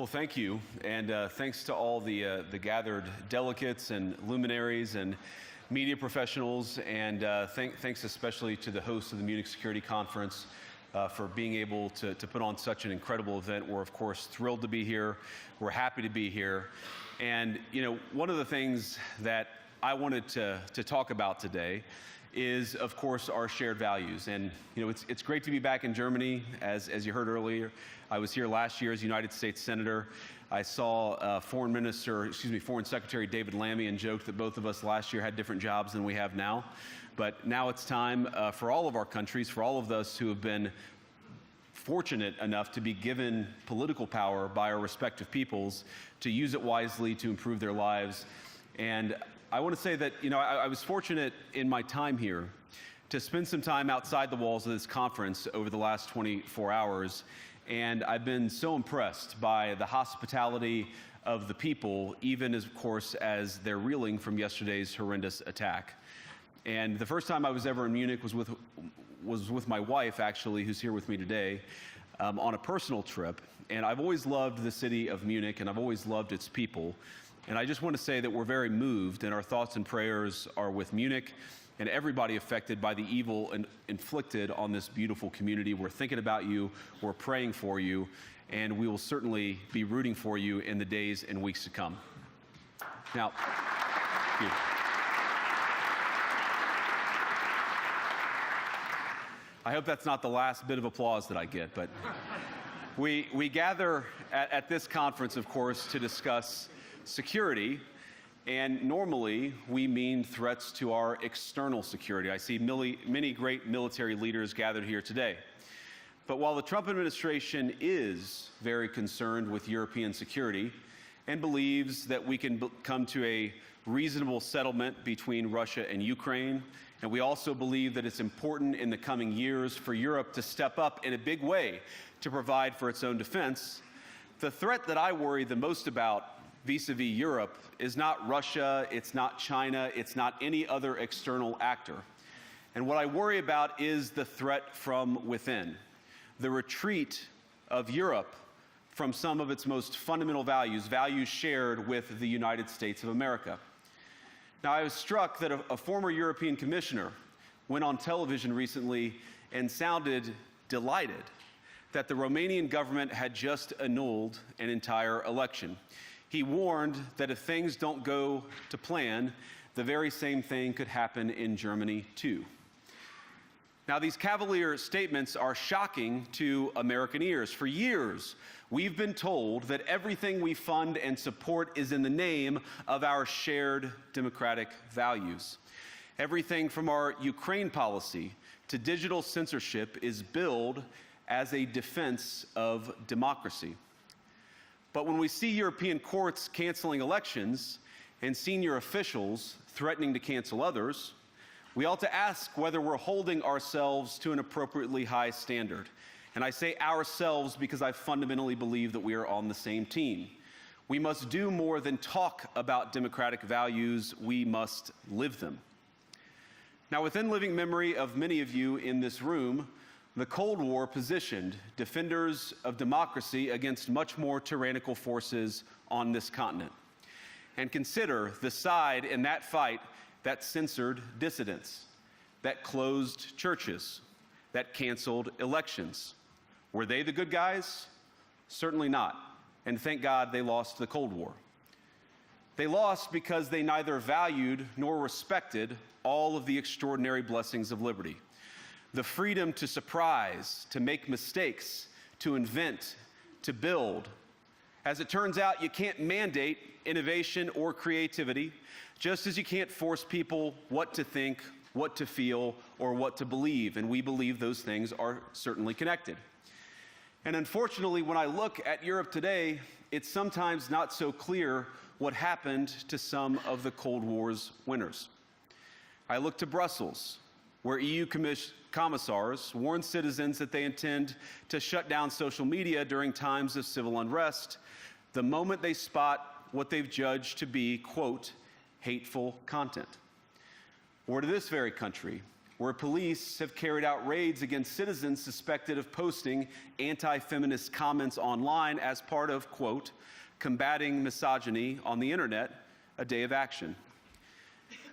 Well, thank you, and thanks to all the gathered delegates and luminaries and media professionals, and thanks especially to the host of the Munich Security Conference for being able to put on such an incredible event. We're, of course, thrilled to be here. We're happy to be here. And, you know, one of the things that I wanted to talk about today is, of course, our shared values. And, you know, it's great to be back in Germany. As you heard earlier, I was here last year as United States Senator. I saw Foreign Secretary David Lammy and joked that both of us last year had different jobs than we have now. But now it's time for all of our countries, for all of us who have been fortunate enough to be given political power by our respective peoples, to use it wisely to improve their lives. And I want to say that, you know, I was fortunate in my time here to spend some time outside the walls of this conference over the last 24 hours. And I've been so impressed by the hospitality of the people, even as, of course, as they're reeling from yesterday's horrendous attack. And the first time I was ever in Munich was with my wife, actually, who's here with me today, on a personal trip. And I've always loved the city of Munich, and I've always loved its people. And I just want to say that we're very moved, and our thoughts and prayers are with Munich and everybody affected by the evil inflicted on this beautiful community. We're thinking about you, we're praying for you, and we will certainly be rooting for you in the days and weeks to come. Now, thank you. I hope that's not the last bit of applause that I get, but we gather at this conference, of course, to discuss security, and normally we mean threats to our external security. I see many great military leaders gathered here today. But while the Trump administration is very concerned with European security and believes that we can come to a reasonable settlement between Russia and Ukraine, and we also believe that it's important in the coming years for Europe to step up in a big way to provide for its own defense, the threat that I worry the most about vis-a-vis Europe is not Russia, it's not China, it's not any other external actor. And what I worry about is the threat from within, the retreat of Europe from some of its most fundamental values, values shared with the United States of America. Now, I was struck that a former European commissioner went on television recently and sounded delighted that the Romanian government had just annulled an entire election. He warned that if things don't go to plan, the very same thing could happen in Germany too. Now, these cavalier statements are shocking to American ears. For years, we've been told that everything we fund and support is in the name of our shared democratic values. Everything from our Ukraine policy to digital censorship is billed as a defense of democracy. But when we see European courts canceling elections and senior officials threatening to cancel others, we ought to ask whether we're holding ourselves to an appropriately high standard. And I say ourselves because I fundamentally believe that we are on the same team. We must do more than talk about democratic values, we must live them. Now, within living memory of many of you in this room, the Cold War positioned defenders of democracy against much more tyrannical forces on this continent. And consider the side in that fight that censored dissidents, that closed churches, that canceled elections. Were they the good guys? Certainly not. And thank God they lost the Cold War. They lost because they neither valued nor respected all of the extraordinary blessings of liberty. The freedom to surprise, to make mistakes, to invent, to build. As it turns out, you can't mandate innovation or creativity, just as you can't force people what to think, what to feel, or what to believe. And we believe those things are certainly connected. And unfortunately, when I look at Europe today, it's sometimes not so clear what happened to some of the Cold War's winners. I look to Brussels, where EU commissars warn citizens that they intend to shut down social media during times of civil unrest the moment they spot what they've judged to be, quote, hateful content. Or to this very country, where police have carried out raids against citizens suspected of posting anti-feminist comments online as part of, quote, combating misogyny on the internet, a day of action.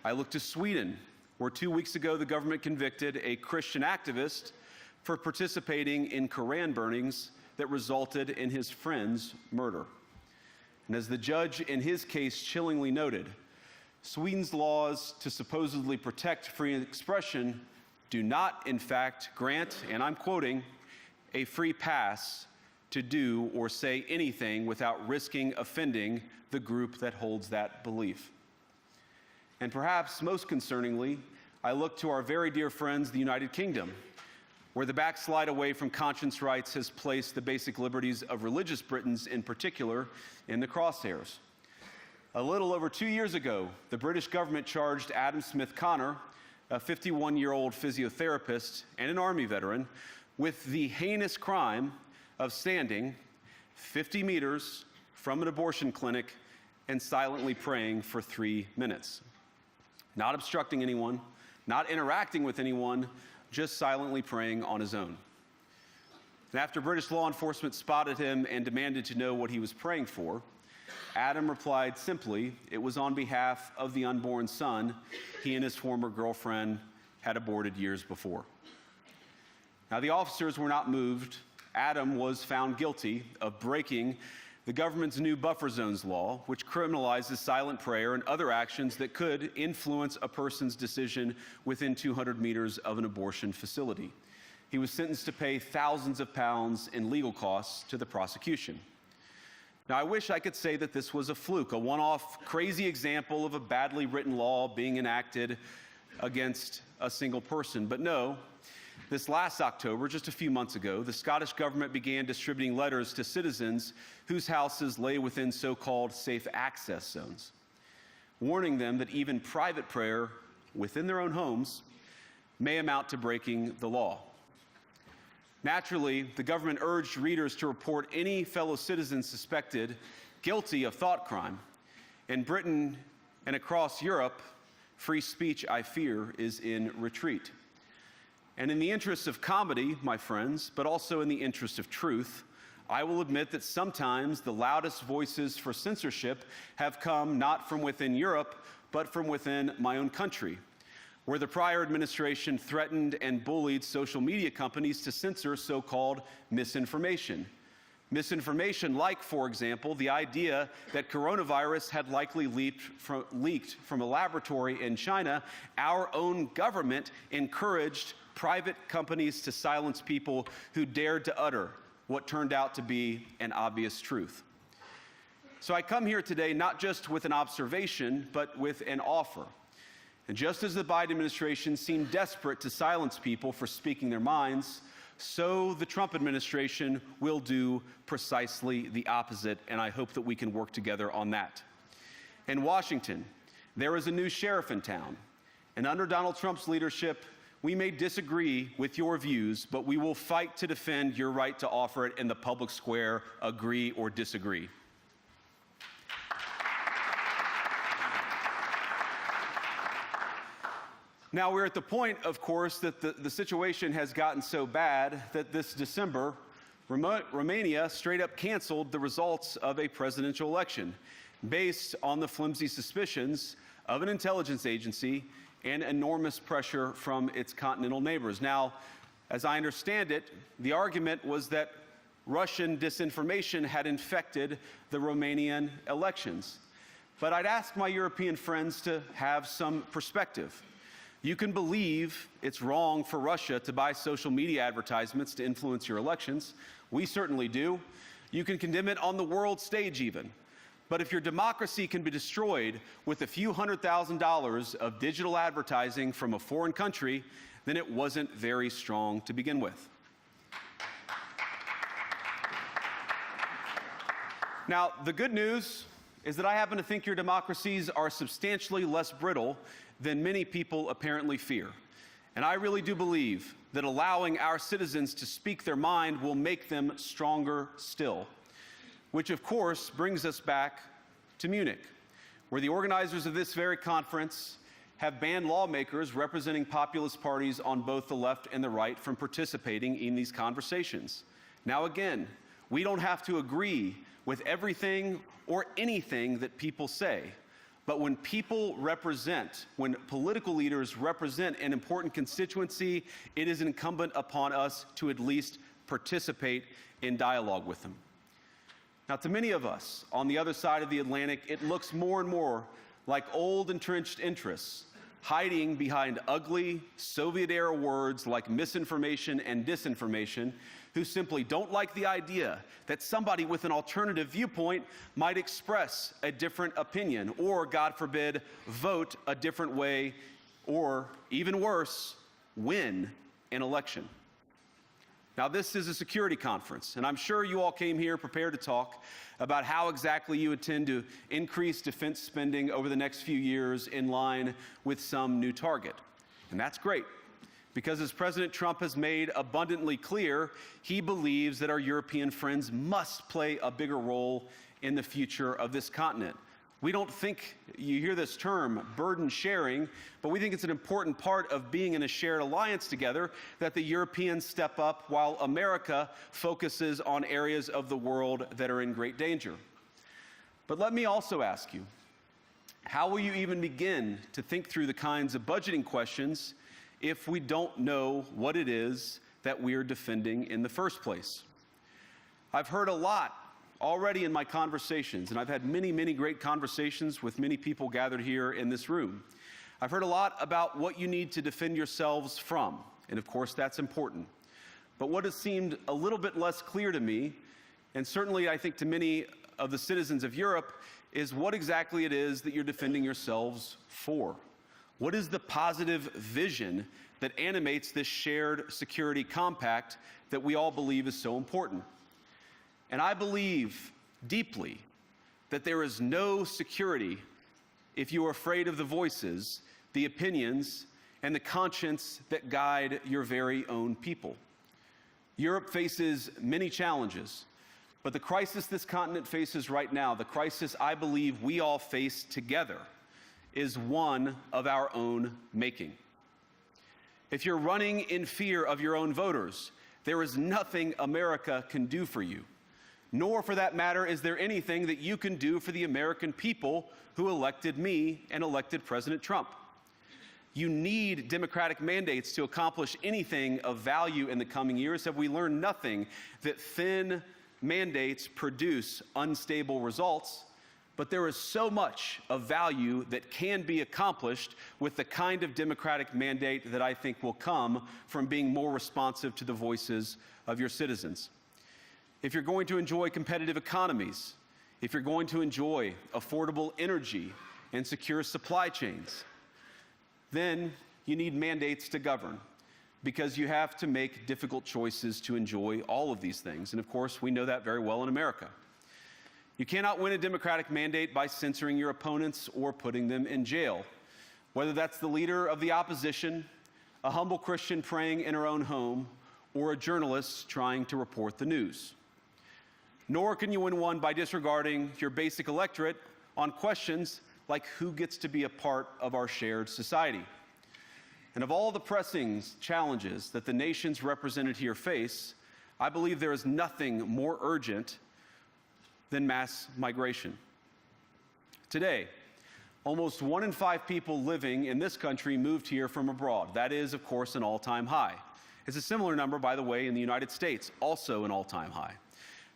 I look to Sweden, where 2 weeks ago the government convicted a Christian activist for participating in Koran burnings that resulted in his friend's murder. And as the judge in his case chillingly noted, Sweden's laws to supposedly protect free expression do not, in fact, grant, and I'm quoting, a free pass to do or say anything without risking offending the group that holds that belief. And perhaps most concerningly, I look to our very dear friends, the United Kingdom, where the backslide away from conscience rights has placed the basic liberties of religious Britons in particular in the crosshairs. A little over 2 years ago, the British government charged Adam Smith Connor, a 51-year-old physiotherapist and an Army veteran, with the heinous crime of standing 50 meters from an abortion clinic and silently praying for 3 minutes. Not obstructing anyone, not interacting with anyone, just silently praying on his own. And after British law enforcement spotted him and demanded to know what he was praying for, Adam replied simply, it was on behalf of the unborn son he and his former girlfriend had aborted years before. Now, the officers were not moved. Adam was found guilty of breaking the government's new buffer zones law, which criminalizes silent prayer and other actions that could influence a person's decision within 200 meters of an abortion facility. He was sentenced to pay thousands of pounds in legal costs to the prosecution. Now, I wish I could say that this was a fluke, a one-off crazy example of a badly written law being enacted against a single person. But no, this last October, just a few months ago, the Scottish government began distributing letters to citizens whose houses lay within so-called safe access zones, warning them that even private prayer within their own homes may amount to breaking the law. Naturally, the government urged readers to report any fellow citizen suspected guilty of thought crime. In Britain and across Europe, free speech, I fear, is in retreat. And in the interest of comedy, my friends, but also in the interest of truth, I will admit that sometimes the loudest voices for censorship have come not from within Europe, but from within my own country, where the prior administration threatened and bullied social media companies to censor so-called misinformation. Misinformation like, for example, the idea that coronavirus had likely leaked from a laboratory in China. Our own government encouraged private companies to silence people who dared to utter what turned out to be an obvious truth. So I come here today not just with an observation, but with an offer. And just as the Biden administration seemed desperate to silence people for speaking their minds, so the Trump administration will do precisely the opposite, and I hope that we can work together on that. In Washington, there is a new sheriff in town, and under Donald Trump's leadership, we may disagree with your views, but we will fight to defend your right to offer it in the public square, agree or disagree. Now, we're at the point, of course, that the situation has gotten so bad that this December, Romania straight up canceled the results of a presidential election based on the flimsy suspicions of an intelligence agency and enormous pressure from its continental neighbors. Now, as I understand it, the argument was that Russian disinformation had infected the Romanian elections. But I'd ask my European friends to have some perspective. You can believe it's wrong for Russia to buy social media advertisements to influence your elections. We certainly do. You can condemn it on the world stage even. But if your democracy can be destroyed with a few $100,000 of digital advertising from a foreign country, then it wasn't very strong to begin with. Now, the good news is that I happen to think your democracies are substantially less brittle than many people apparently fear. And I really do believe that allowing our citizens to speak their mind will make them stronger still. Which, of course, brings us back to Munich, where the organizers of this very conference have banned lawmakers representing populist parties on both the left and the right from participating in these conversations. Now again, we don't have to agree with everything or anything that people say, but when when political leaders represent an important constituency, it is incumbent upon us to at least participate in dialogue with them. Now, to many of us on the other side of the Atlantic, it looks more and more like old entrenched interests hiding behind ugly Soviet-era words like misinformation and disinformation, who simply don't like the idea that somebody with an alternative viewpoint might express a different opinion or, God forbid, vote a different way or, even worse, win an election. Now, this is a security conference, and I'm sure you all came here prepared to talk about how exactly you intend to increase defense spending over the next few years in line with some new target. And that's great, because as President Trump has made abundantly clear, he believes that our European friends must play a bigger role in the future of this continent. We don't think, you hear this term, burden sharing, but we think it's an important part of being in a shared alliance together that the Europeans step up while America focuses on areas of the world that are in great danger. But let me also ask you, how will you even begin to think through the kinds of budgeting questions if we don't know what it is that we're defending in the first place? I've heard a lot already in my conversations, and I've had many, many great conversations with many people gathered here in this room. I've heard a lot about what you need to defend yourselves from, and of course that's important. But what has seemed a little bit less clear to me, and certainly I think to many of the citizens of Europe, is what exactly it is that you're defending yourselves for. What is the positive vision that animates this shared security compact that we all believe is so important? And I believe deeply that there is no security if you are afraid of the voices, the opinions, and the conscience that guide your very own people. Europe faces many challenges, but the crisis this continent faces right now, the crisis I believe we all face together, is one of our own making. If you're running in fear of your own voters, there is nothing America can do for you. Nor, for that matter, is there anything that you can do for the American people who elected me and elected President Trump. You need democratic mandates to accomplish anything of value in the coming years. Have we learned nothing that thin mandates produce unstable results? But there is so much of value that can be accomplished with the kind of democratic mandate that I think will come from being more responsive to the voices of your citizens. If you're going to enjoy competitive economies, if you're going to enjoy affordable energy and secure supply chains, then you need mandates to govern, because you have to make difficult choices to enjoy all of these things. And of course, we know that very well in America. You cannot win a democratic mandate by censoring your opponents or putting them in jail, whether that's the leader of the opposition, a humble Christian praying in her own home, or a journalist trying to report the news. Nor can you win one by disregarding your basic electorate on questions like who gets to be a part of our shared society. And of all the pressing challenges that the nations represented here face, I believe there is nothing more urgent than mass migration. Today, almost 1 in 5 people living in this country moved here from abroad. That is, of course, an all-time high. It's a similar number, by the way, in the United States, also an all-time high.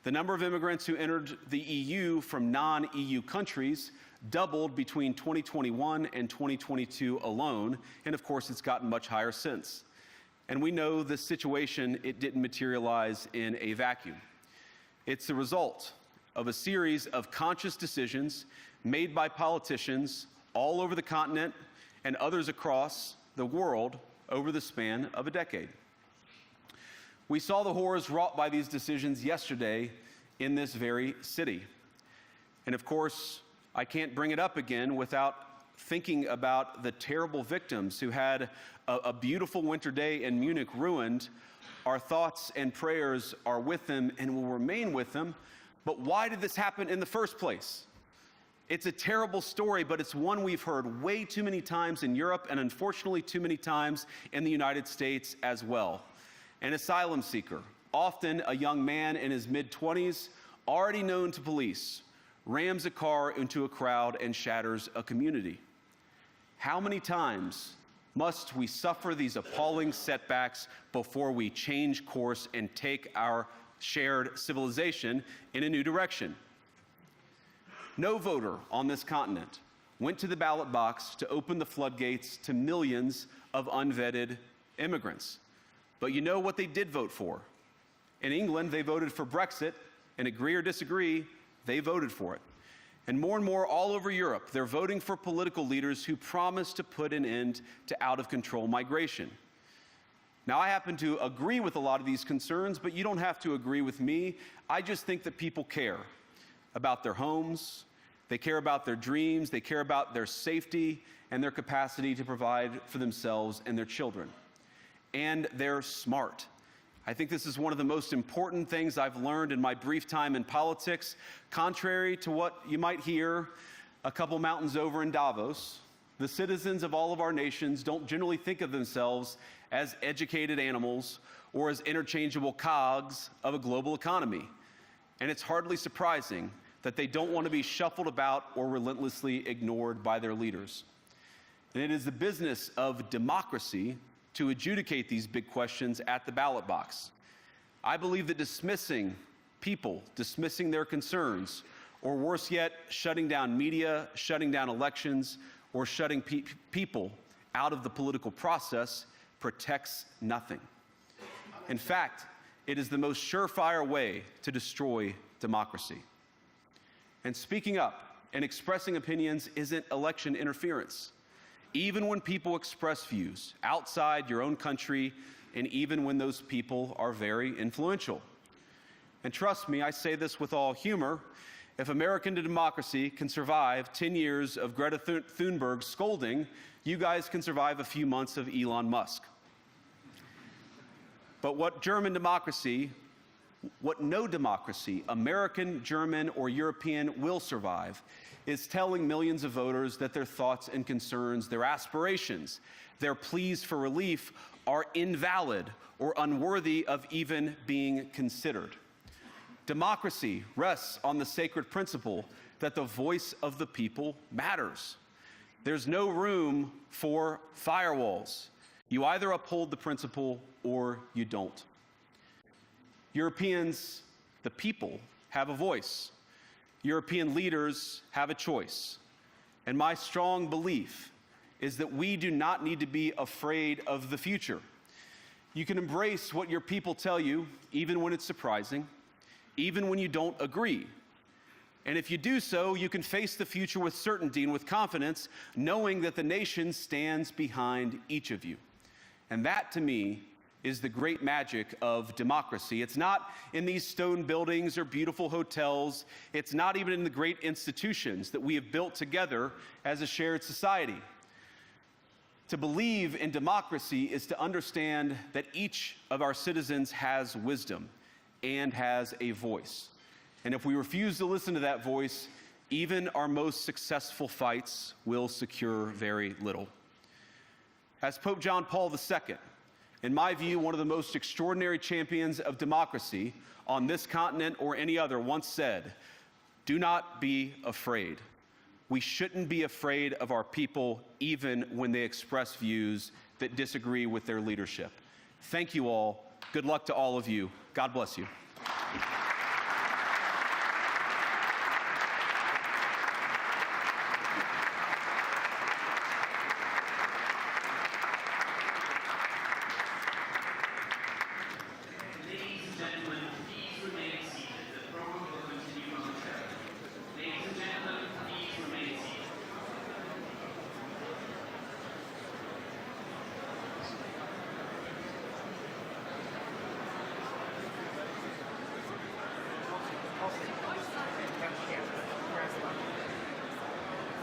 The number of immigrants who entered the EU from non-EU countries doubled between 2021 and 2022 alone, and of course it's gotten much higher since. And we know the situation, it didn't materialize in a vacuum. It's the result of a series of conscious decisions made by politicians all over the continent and others across the world over the span of a decade. We saw the horrors wrought by these decisions yesterday in this very city. And of course, I can't bring it up again without thinking about the terrible victims who had a beautiful winter day in Munich ruined. Our thoughts and prayers are with them and will remain with them. But why did this happen in the first place? It's a terrible story, but it's one we've heard way too many times in Europe and unfortunately too many times in the United States as well. An asylum seeker, often a young man in his mid-20s, already known to police, rams a car into a crowd and shatters a community. How many times must we suffer these appalling setbacks before we change course and take our shared civilization in a new direction? No voter on this continent went to the ballot box to open the floodgates to millions of unvetted immigrants. But you know what they did vote for? In England, they voted for Brexit, and agree or disagree, they voted for it. And more all over Europe, they're voting for political leaders who promise to put an end to out-of-control migration. Now, I happen to agree with a lot of these concerns, but you don't have to agree with me. I just think that people care about their homes, they care about their dreams, they care about their safety and their capacity to provide for themselves and their children. And they're smart. I think this is one of the most important things I've learned in my brief time in politics. Contrary to what you might hear a couple mountains over in Davos, the citizens of all of our nations don't generally think of themselves as educated animals or as interchangeable cogs of a global economy. And it's hardly surprising that they don't want to be shuffled about or relentlessly ignored by their leaders. And it is the business of democracy to adjudicate these big questions at the ballot box. I believe that dismissing people, dismissing their concerns, or worse yet, shutting down media, shutting down elections, or shutting people out of the political process protects nothing. In fact, it is the most surefire way to destroy democracy. And speaking up and expressing opinions isn't election interference. Even when people express views outside your own country, and even when those people are very influential. And trust me, I say this with all humor, if American democracy can survive 10 years of Greta Thunberg scolding, you guys can survive a few months of Elon Musk. But what no democracy, American, German, or European, will survive is telling millions of voters that their thoughts and concerns, their aspirations, their pleas for relief are invalid or unworthy of even being considered. Democracy rests on the sacred principle that the voice of the people matters. There's no room for firewalls. You either uphold the principle or you don't. Europeans, the people, have a voice. European leaders have a choice. And my strong belief is that we do not need to be afraid of the future. You can embrace what your people tell you, even when it's surprising, even when you don't agree. And if you do so, you can face the future with certainty and with confidence, knowing that the nation stands behind each of you. And that, to me, is the great magic of democracy. It's not in these stone buildings or beautiful hotels. It's not even in the great institutions that we have built together as a shared society. To believe in democracy is to understand that each of our citizens has wisdom and has a voice. And if we refuse to listen to that voice, even our most successful fights will secure very little. As Pope John Paul II, in my view, one of the most extraordinary champions of democracy on this continent or any other, once said, "Do not be afraid." We shouldn't be afraid of our people, even when they express views that disagree with their leadership. Thank you all. Good luck to all of you. God bless you.